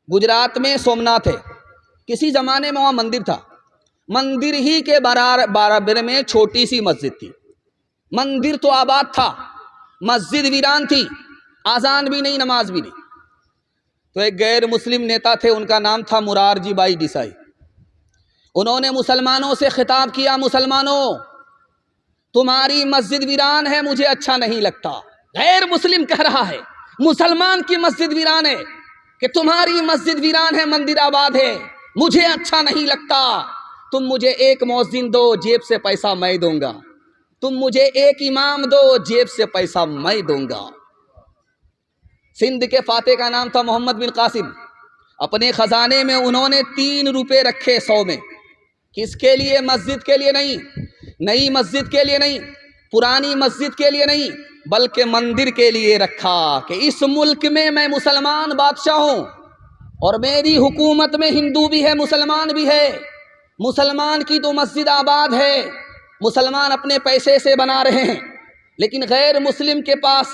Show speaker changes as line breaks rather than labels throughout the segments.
گجرات میں سومناتھ ہے، کسی زمانے میں وہاں مندر تھا، مندر ہی کے برابر میں چھوٹی سی مسجد تھی، مندر تو آباد تھا، مسجد ویران تھی، آذان بھی نہیں، نماز بھی نہیں۔ تو ایک غیر مسلم نیتا تھے، ان کا نام تھا مرارجی بھائی دیسائی۔ انہوں نے مسلمانوں سے خطاب کیا، مسلمانوں تمہاری مسجد ویران ہے، مجھے اچھا نہیں لگتا۔ غیر مسلم کہہ رہا ہے، مسلمان کی مسجد ویران ہے کہ تمہاری مسجد ویران ہے، مندر آباد ہے، مجھے اچھا نہیں لگتا۔ تم مجھے ایک مؤذن دو، جیب سے پیسہ میں دوں گا، تم مجھے ایک امام دو، جیب سے پیسہ میں دوں گا۔ سندھ کے فاتح کا نام تھا محمد بن قاسم۔ اپنے خزانے میں انہوں نے 3 روپے رکھے 100 میں۔ کس کے لیے؟ مسجد کے لیے نہیں، نئی مسجد کے لیے نہیں، پرانی مسجد کے لیے نہیں، بلکہ مندر کے لیے رکھا کہ اس ملک میں میں مسلمان بادشاہ ہوں اور میری حکومت میں ہندو بھی ہے، مسلمان بھی ہے، مسلمان کی تو مسجد آباد ہے، مسلمان اپنے پیسے سے بنا رہے ہیں، لیکن غیر مسلم کے پاس،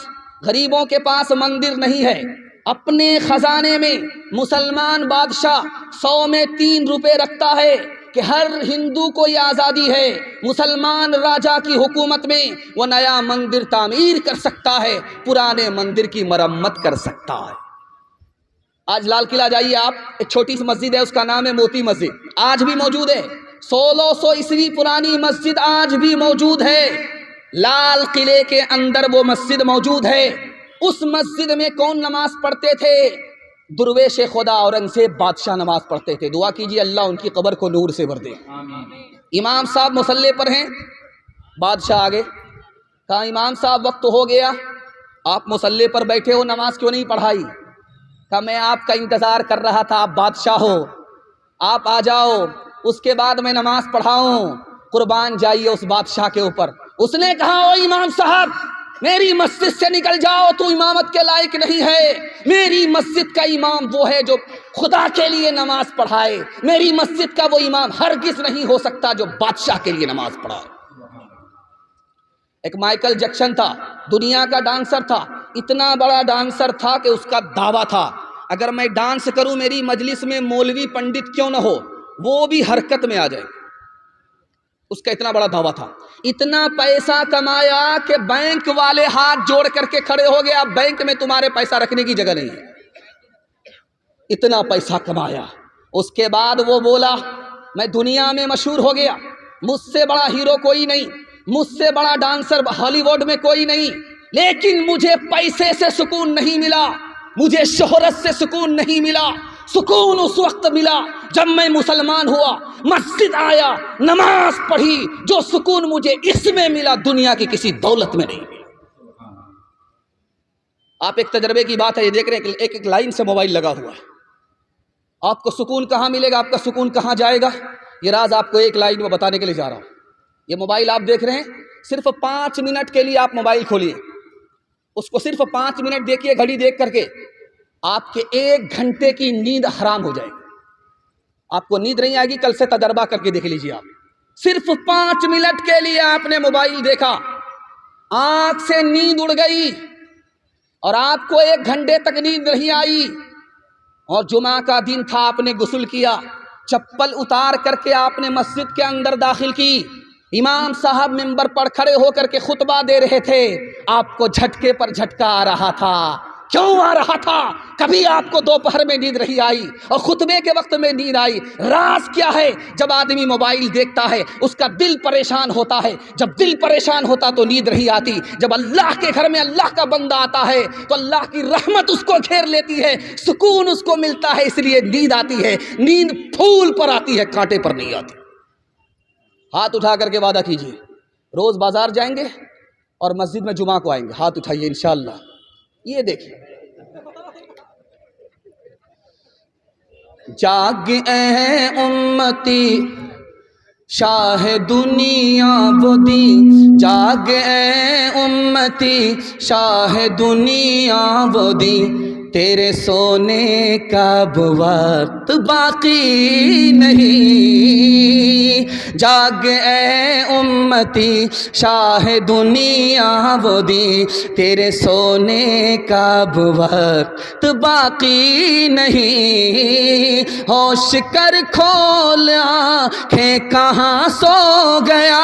غریبوں کے پاس مندر نہیں ہے۔ اپنے خزانے میں مسلمان بادشاہ 100 میں 3 روپے رکھتا ہے کہ ہر ہندو کو یہ آزادی ہے، مسلمان راجا کی حکومت میں وہ نیا مندر تعمیر کر سکتا ہے، پرانے مندر کی مرمت کر سکتا ہے۔ آج لال قلعہ جائیے آپ، ایک چھوٹی سی مسجد ہے، اس کا نام ہے موتی مسجد، آج بھی موجود ہے، 1600 عیسوی پرانی مسجد آج بھی موجود ہے، لال قلعے کے اندر وہ مسجد موجود ہے۔ اس مسجد میں کون نماز پڑھتے تھے؟ درویش خدا اورنگزیب بادشاہ نماز پڑھتے تھے۔ دعا کیجیے اللہ ان کی قبر کو نور سے بھر دے۔ امام صاحب مصلی پر ہیں، بادشاہ آگے کہا امام صاحب وقت ہو گیا، آپ مصلی پر بیٹھے ہو، نماز کیوں نہیں پڑھائی؟ کہا میں آپ کا انتظار کر رہا تھا، آپ بادشاہ ہو، آپ آ جاؤ، اس کے بعد میں نماز پڑھاؤں۔ قربان جائیے اس بادشاہ کے اوپر۔ اس نے کہا او امام صاحب میری مسجد سے نکل جاؤ، تو امامت کے لائق نہیں ہے، میری مسجد کا امام وہ ہے جو خدا کے لیے نماز پڑھائے، میری مسجد کا وہ امام ہرگز نہیں ہو سکتا جو بادشاہ کے لیے نماز پڑھائے۔ ایک مائیکل جیکسن تھا، دنیا کا ڈانسر تھا، اتنا بڑا ڈانسر تھا کہ اس کا دعویٰ تھا اگر میں ڈانس کروں میری مجلس میں مولوی پنڈت کیوں نہ ہو وہ بھی حرکت میں آ جائے، اس کا اتنا بڑا دعویٰ تھا۔ اتنا پیسہ کمایا کہ بینک والے ہاتھ جوڑ کر کے کھڑے ہو گئے، اب بینک میں تمہارے پیسہ رکھنے کی جگہ نہیں ہے، اتنا پیسہ کمایا۔ اس کے بعد وہ بولا میں دنیا میں مشہور ہو گیا، مجھ سے بڑا ہیرو کوئی نہیں، مجھ سے بڑا ڈانسر ہالی ووڈ میں کوئی نہیں، لیکن مجھے پیسے سے سکون نہیں ملا، مجھے شہرت سے سکون نہیں ملا، سکون اس وقت ملا جب میں مسلمان ہوا، مسجد آیا، نماز پڑھی، جو سکون مجھے اس میں ملا دنیا کی کسی دولت میں نہیں ملا۔ آپ ایک تجربے کی بات ہے، یہ دیکھ رہے ہیں ایک ایک لائن سے موبائل لگا ہوا ہے، آپ کو سکون کہاں ملے گا، آپ کا سکون کہاں جائے گا، یہ راز آپ کو ایک لائن میں بتانے کے لیے جا رہا ہوں۔ یہ موبائل آپ دیکھ رہے ہیں، صرف 5 منٹ کے لیے آپ موبائل کھولیے، اس کو صرف 5 منٹ دیکھیے، گھڑی دیکھ کر کے آپ کے 1 گھنٹے کی نیند حرام ہو جائے گی، آپ کو نیند نہیں آئے گی، کل سے تجربہ کر کے دیکھ لیجیے۔ آپ صرف 5 منٹ کے لیے آپ نے موبائل دیکھا، آنکھ سے نیند اڑ گئی اور آپ کو 1 گھنٹے تک نیند نہیں آئی، اور جمعہ کا دن تھا، آپ نے غسل کیا، چپل اتار کر کے آپ نے مسجد کے اندر داخل کی، امام صاحب منبر پر کھڑے ہو کر کے خطبہ دے رہے تھے، آپ کو جھٹکے پر جھٹکا آ رہا تھا۔ کیوں آ رہا تھا؟ کبھی آپ کو دوپہر میں نیند نہیں آئی اور خطبے کے وقت میں نیند آئی۔ راز کیا ہے؟ جب آدمی موبائل دیکھتا ہے اس کا دل پریشان ہوتا ہے، جب دل پریشان ہوتا تو نیند نہیں آتی، جب اللہ کے گھر میں اللہ کا بندہ آتا ہے تو اللہ کی رحمت اس کو گھیر لیتی ہے، سکون اس کو ملتا ہے، اس لیے نیند آتی ہے۔ نیند پھول پر آتی ہے، کانٹے پر نہیں آتی۔ ہاتھ اٹھا کر کے وعدہ کیجیے، روز بازار جائیں گے اور مسجد میں جمعہ کو آئیں گے، ہاتھ اٹھائیے انشاءاللہ۔ یہ دیکھیں، جاگ اے امتی شاہ دنیا بودی، جاگ اے امتی شاہ دنیا بودی، تیرے سونے کا وقت باقی نہیں، جاگ اے امتی شاہ دنیا بودی، تیرے سونے کا وقت باقی نہیں، ہوش کر کھول آنکھیں کہاں سو گیا،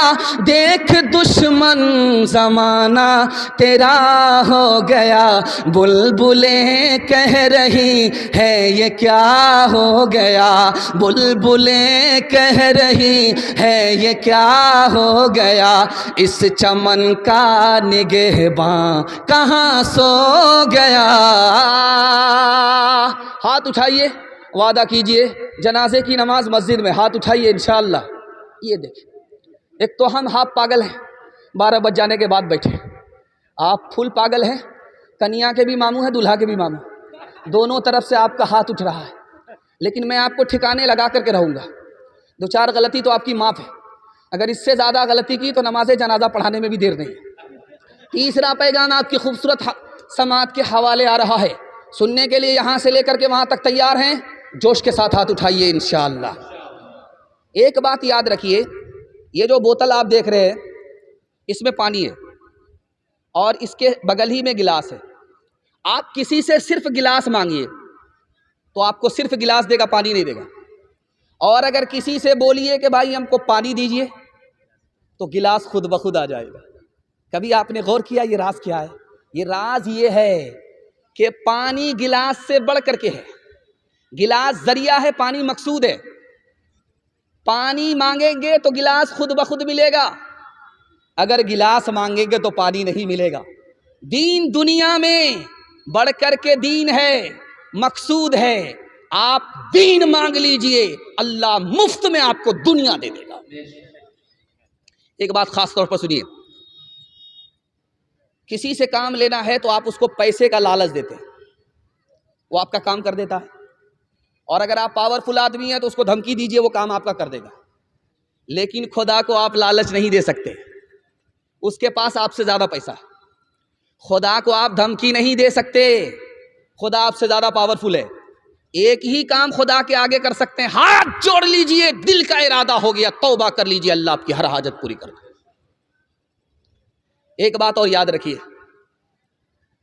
دیکھ دشمن زمانہ تیرا ہو گیا، بلبلیں کہہ رہی ہے یہ کیا ہو گیا، بلبلیں کہہ رہی ہے یہ کیا ہو گیا، اس چمن کا نگہباں کہاں سو گیا۔ ہاتھ اٹھائیے، وعدہ کیجئے جنازے کی نماز مسجد میں، ہاتھ اٹھائیے انشاءاللہ۔ یہ دیکھیں، ایک تو ہم ہاف پاگل ہیں، 12 بج جانے کے بعد بیٹھے، آپ فل پاگل ہیں، کنیا کے بھی ماموں ہیں دلہا کے بھی ماموں، دونوں طرف سے آپ کا ہاتھ اٹھ رہا ہے، لیکن میں آپ کو ٹھکانے لگا کر کے رہوں گا، 2-4 غلطی تو آپ کی معاف ہے، اگر اس سے زیادہ غلطی کی تو نماز جنازہ پڑھانے میں بھی دیر نہیں۔ تیسرا پیغام آپ کی خوبصورت سماعت کے حوالے آ رہا ہے، سننے کے لیے یہاں سے لے کر کے وہاں تک تیار ہیں؟ جوش کے ساتھ ہاتھ اٹھائیے انشاءاللہ۔ ایک بات یاد رکھیے، یہ جو بوتل آپ دیکھ رہے ہیں اس میں پانی ہے اور اس کے بغل ہی میں گلاس ہے، آپ کسی سے صرف گلاس مانگیے تو آپ کو صرف گلاس دے گا، پانی نہیں دے گا، اور اگر کسی سے بولیے کہ بھائی ہم کو پانی دیجئے تو گلاس خود بخود آ جائے گا۔ کبھی آپ نے غور کیا یہ راز کیا ہے؟ یہ راز یہ ہے کہ پانی گلاس سے بڑھ کر کے ہے، گلاس ذریعہ ہے، پانی مقصود ہے، پانی مانگیں گے تو گلاس خود بخود ملے گا، اگر گلاس مانگیں گے تو پانی نہیں ملے گا۔ دین دنیا میں بڑھ کر کے دین ہے، مقصود ہے، آپ دین مانگ لیجئے اللہ مفت میں آپ کو دنیا دے دے گا۔ ایک بات خاص طور پر سنیے، کسی سے کام لینا ہے تو آپ اس کو پیسے کا لالچ دیتے ہیں، وہ آپ کا کام کر دیتا ہے، اور اگر آپ پاورفل آدمی ہیں تو اس کو دھمکی دیجئے وہ کام آپ کا کر دے گا، لیکن خدا کو آپ لالچ نہیں دے سکتے، اس کے پاس آپ سے زیادہ پیسہ ہے، خدا کو آپ دھمکی نہیں دے سکتے، خدا آپ سے زیادہ پاورفل ہے، ایک ہی کام خدا کے آگے کر سکتے ہیں، ہاتھ جوڑ لیجئے، دل کا ارادہ ہو گیا، توبہ کر لیجئے، اللہ آپ کی ہر حاجت پوری کر دے۔ ایک بات اور یاد رکھیے،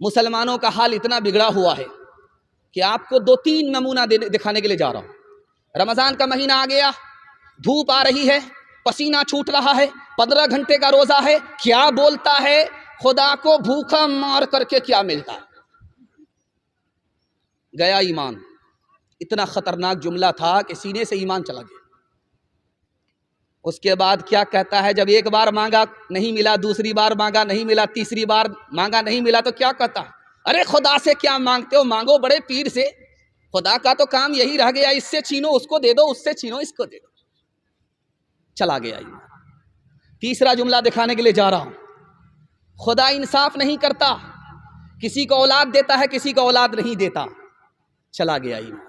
مسلمانوں کا حال اتنا بگڑا ہوا ہے کہ آپ کو 2-3 نمونہ دکھانے کے لیے جا رہا ہوں۔ رمضان کا مہینہ آ گیا، دھوپ آ رہی ہے، پسینہ چھوٹ رہا ہے، 15 گھنٹے کا روزہ ہے، کیا بولتا ہے خدا کو بھوکا مار کر کے کیا ملتا ہے؟ گیا ایمان، اتنا خطرناک جملہ تھا کہ سینے سے ایمان چلا گیا۔ اس کے بعد کیا کہتا ہے؟ جب ایک بار مانگا نہیں ملا، دوسری بار مانگا نہیں ملا، تیسری بار مانگا نہیں ملا تو کیا کہتا ہے؟ ارے خدا سے کیا مانگتے ہو، مانگو بڑے پیر سے، خدا کا تو کام یہی رہ گیا، اس سے چھینو اس کو دے دو، اس سے چھینو اس کو دے دو۔ چلا گیا ایمان۔ تیسرا جملہ دکھانے کے لیے جا رہا ہوں، خدا انصاف نہیں کرتا، کسی کو اولاد دیتا ہے کسی کو اولاد نہیں دیتا، چلا گیا ایمان۔